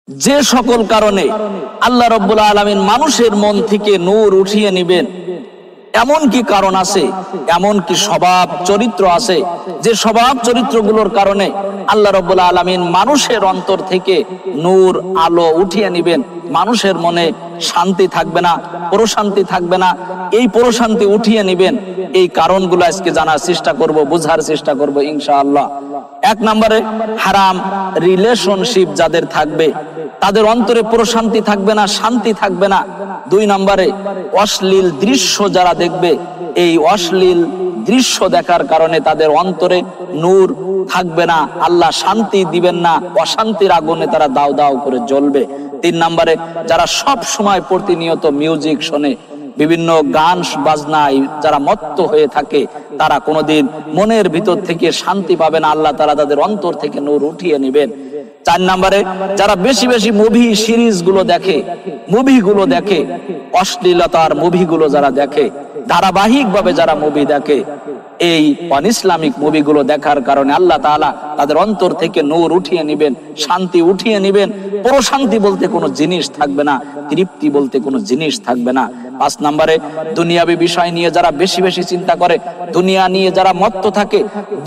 যে সকল কারণে আল্লাহ রাব্বুল আলামিন মানুষের মন থেকে নূর উঠিয়ে নেবেন, এমন কি কারণ আছে, এমন কি স্বভাব চরিত্র আছে যে স্বভাব চরিত্রগুলোর কারণে আল্লাহ রাব্বুল আলামিন মানুষের অন্তর থেকে নূর আলো উঠিয়ে নেবেন, মানুষের মনে শান্তি থাকবে না, প্রশান্তি থাকবে না, এই প্রশান্তি উঠিয়ে নেবেন। এই কারণগুলো আজকে জানার চেষ্টা করব, বোঝার চেষ্টা করব ইনশাআল্লাহ। এক নম্বরে, হারাম রিলেশনশিপ যাদের থাকবে তাদের অন্তরে প্রশান্তি থাকবে না, শান্তি থাকবে না। দুই নম্বরে, অশ্লীল দৃশ্য যারা দেখবে, এই অশ্লীল দৃশ্য দেখার কারণে তাদের অন্তরে নূর থাকবে না, আল্লাহ শান্তি দিবেন না, অশান্তির আগুনে তারা দাও দাও করে জ্বলবে। তিন নম্বরে, যারা সব সময় প্রতিনিয়ত মিউজিক শোনে, বিভিন্ন গান বাজনায় যারা মত্ত হয়ে থাকে, তারা কোনোদিন মনের ভিতর থেকে শান্তি পাবে না, আল্লাহ তাআলা তাদের অন্তর থেকে নূর উঠিয়ে নেবেন। চার নম্বরে, যারা বেশি বেশি মুভি সিরিজ গুলো দেখে, মুভিগুলো দেখে, অশ্লীলতার মুভিগুলো যারা দেখে, ধারাবাহিক ভাবে যারা মুভি দেখে, এই অন ইসলামিক মুভিগুলো দেখার কারণে আল্লাহ তাআলা তাদের অন্তর থেকে নূর উঠিয়ে নেবেন, শান্তি উঠিয়ে নেবেন, প্রশান্তি বলতে কোনো জিনিস থাকবে না, তৃপ্তি বলতে কোনো জিনিস থাকবে না। পাঁচ নম্বরে, দুনিয়াবী বিষয় নিয়ে যারা বেশি বেশি চিন্তা করে, দুনিয়া নিয়ে যারা মত্ত থাকে,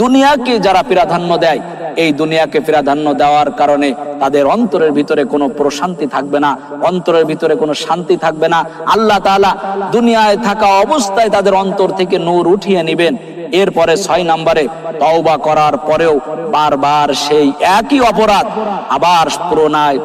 দুনিয়াকে যারা প্রাধান্য দেয়, এই দুনিয়াকে প্রাধান্য দেওয়ার কারণে তাদের অন্তরের ভিতরে কোনো প্রশান্তি থাকবে না, অন্তরের ভিতরে কোনো শান্তি থাকবে না। আল্লাহ তাআলা দুনিয়ায় থাকা অবস্থায় তাদের অন্তর থেকে নূর উঠিয়ে নেবেন। এরপরে ছয় নম্বরে, তওবা করার পরেও বারবার সেই একই অপরাধ আবার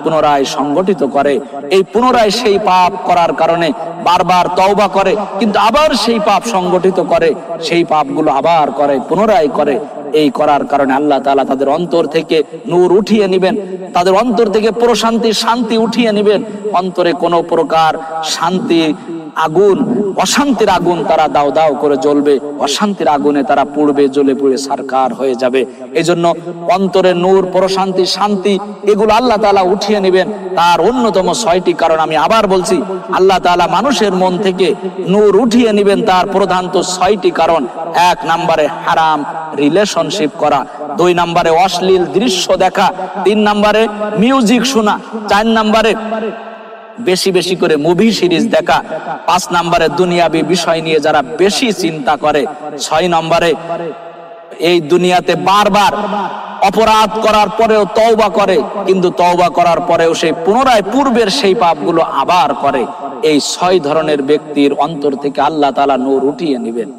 পুনরায় সংগঠিত করে। এই পুনরায় সেই পাপ করার কারণে বারবার তওবা করে, কিন্তু আবার সেই পাপ সংগঠিত করে, সেই পাপগুলো আবার করে, পুনরায় করে। এই করার কারণে আল্লাহ তাআলা তাদের অন্তর থেকে নূর উঠিয়ে নেবেন, তাদের অন্তর থেকে প্রশান্তি শান্তি উঠিয়ে নেবেন। অন্তরে কোনো প্রকার শান্তি আগুন, অশান্তির আগুন তারা দাও দাও করে জ্বলবে, অশান্তির আগুনে তারা পুড়বে, জ্বলে পুড়ে ছারখার হয়ে যাবে। এই জন্য অন্তরে নূর, প্রশান্তি, শান্তি এগুলো আল্লাহ তাআলা উঠিয়ে নেবেন। তার অন্যতম ছয়টি কারণ আমি আবার বলছি, আল্লাহ তাআলা মানুষের মন থেকে নূর উঠিয়ে নেবেন, তার প্রধান তো ছয়টি কারণ। এক নম্বরে, হারাম রিলেশনশিপ করা। দুই নম্বরে, অশ্লীল দৃশ্য দেখা। তিন নম্বরে, মিউজিক শোনা। চার নম্বরে, বেশি বেশি করে মুভি সিরিজ দেখা। পাঁচ নম্বরে, দুনিয়াবী বিষয় নিয়ে যারা বেশি চিন্তা করে। ছয় নম্বরে, এই দুনিয়াতে বারবার অপরাধ করার পরেও তওবা করে, কিন্তু তওবা করার পরেও সেই পুনরায় পূর্বের সেই পাপগুলো আবার করে। এই ছয় ধরনের ব্যক্তির অন্তর থেকে আল্লাহ তাআলা নূর উঠিয়ে নেবেন।